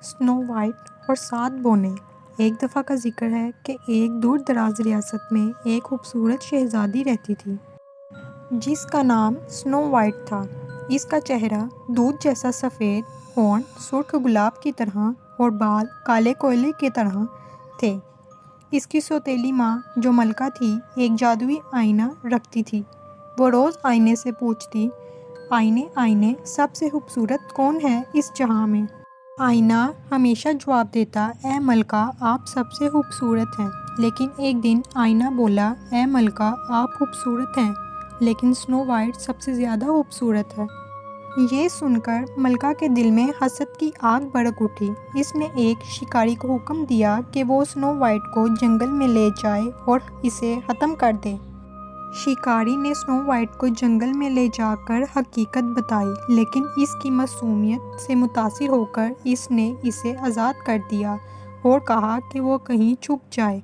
سنو وائٹ اور 7 بونے۔ ایک دفعہ کا ذکر ہے کہ ایک دور دراز ریاست میں ایک خوبصورت شہزادی رہتی تھی جس کا نام سنو وائٹ تھا۔ اس کا چہرہ دودھ جیسا سفید، ہونٹ سرخ گلاب کی طرح اور بال کالے کوئلے کی طرح تھے۔ اس کی سوتیلی ماں جو ملکہ تھی ایک جادوئی آئینہ رکھتی تھی۔ وہ روز آئینے سے پوچھتی، آئینے آئینے سب سے خوبصورت کون ہے اس جہاں میں؟ آئینہ ہمیشہ جواب دیتا، اے ملکہ آپ سب سے خوبصورت ہیں۔ لیکن ایک دن آئینہ بولا، اے ملکہ آپ خوبصورت ہیں لیکن سنو وائٹ سب سے زیادہ خوبصورت ہے۔ یہ سن کر ملکہ کے دل میں حسد کی آگ بھڑک اٹھی۔ اس نے ایک شکاری کو حکم دیا کہ وہ سنو وائٹ کو جنگل میں لے جائے اور اسے ختم کر دے۔ شکاری نے سنو وائٹ کو جنگل میں لے جا کر حقیقت بتائی، لیکن اس کی معصومیت سے متاثر ہو کر اس نے اسے آزاد کر دیا اور کہا کہ وہ کہیں چھپ جائے۔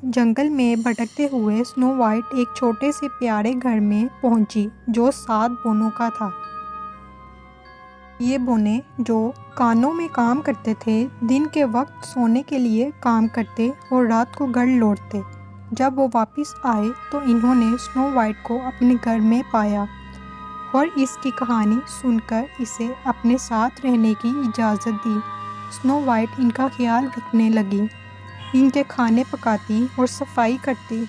جنگل میں بھٹکتے ہوئے سنو وائٹ ایک چھوٹے سے پیارے گھر میں پہنچی جو 7 بونوں کا تھا۔ یہ بونے جو کانوں میں کام کرتے تھے دن کے وقت سونے کے لیے کام کرتے اور رات کو گھر لوٹتے۔ جب وہ واپس آئے تو انہوں نے سنو وائٹ کو اپنے گھر میں پایا اور اس کی کہانی سن کر اسے اپنے ساتھ رہنے کی اجازت دی۔ سنو وائٹ ان کا خیال رکھنے لگی، ان کے کھانے پکاتی اور صفائی کرتی۔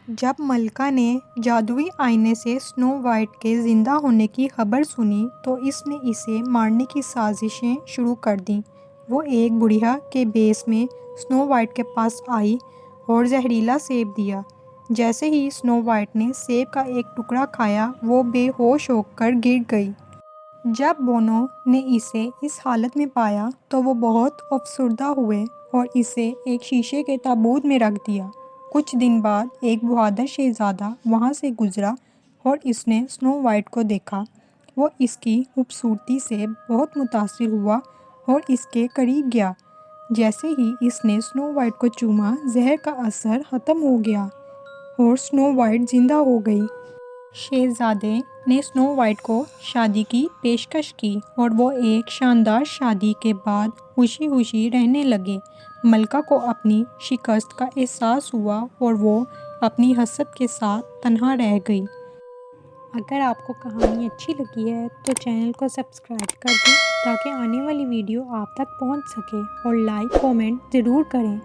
جب ملکہ نے جادوئی آئینے سے سنو وائٹ کے زندہ ہونے کی خبر سنی تو اس نے اسے مارنے کی سازشیں شروع کر دیں۔ وہ ایک بڑھیا کے بیس میں سنو وائٹ کے پاس آئی اور زہریلا سیب دیا۔ جیسے ہی سنو وائٹ نے سیب کا ایک ٹکڑا کھایا وہ بے ہوش ہو کر گر گئی۔ جب بونوں نے اسے اس حالت میں پایا تو وہ بہت افسردہ ہوئے اور اسے ایک شیشے کے تابوت میں رکھ دیا۔ کچھ دن بعد ایک بہادر شہزادہ وہاں سے گزرا اور اس نے سنو وائٹ کو دیکھا۔ وہ اس کی خوبصورتی سے بہت متاثر ہوا اور اس کے قریب گیا۔ جیسے ہی اس نے سنو وائٹ کو چوما زہر کا اثر ختم ہو گیا اور سنو وائٹ زندہ ہو گئی۔ شہزادے نے سنو وائٹ کو شادی کی پیشکش کی اور وہ ایک شاندار شادی کے بعد خوشی خوشی رہنے لگے۔ ملکہ کو اپنی شکست کا احساس ہوا اور وہ اپنی حسد کے ساتھ تنہا رہ گئی۔ اگر آپ کو کہانی اچھی لگی ہے تو چینل کو سبسکرائب کر دیں تاکہ آنے والی ویڈیو آپ تک پہنچ سکے اور لائک کومنٹ ضرور کریں۔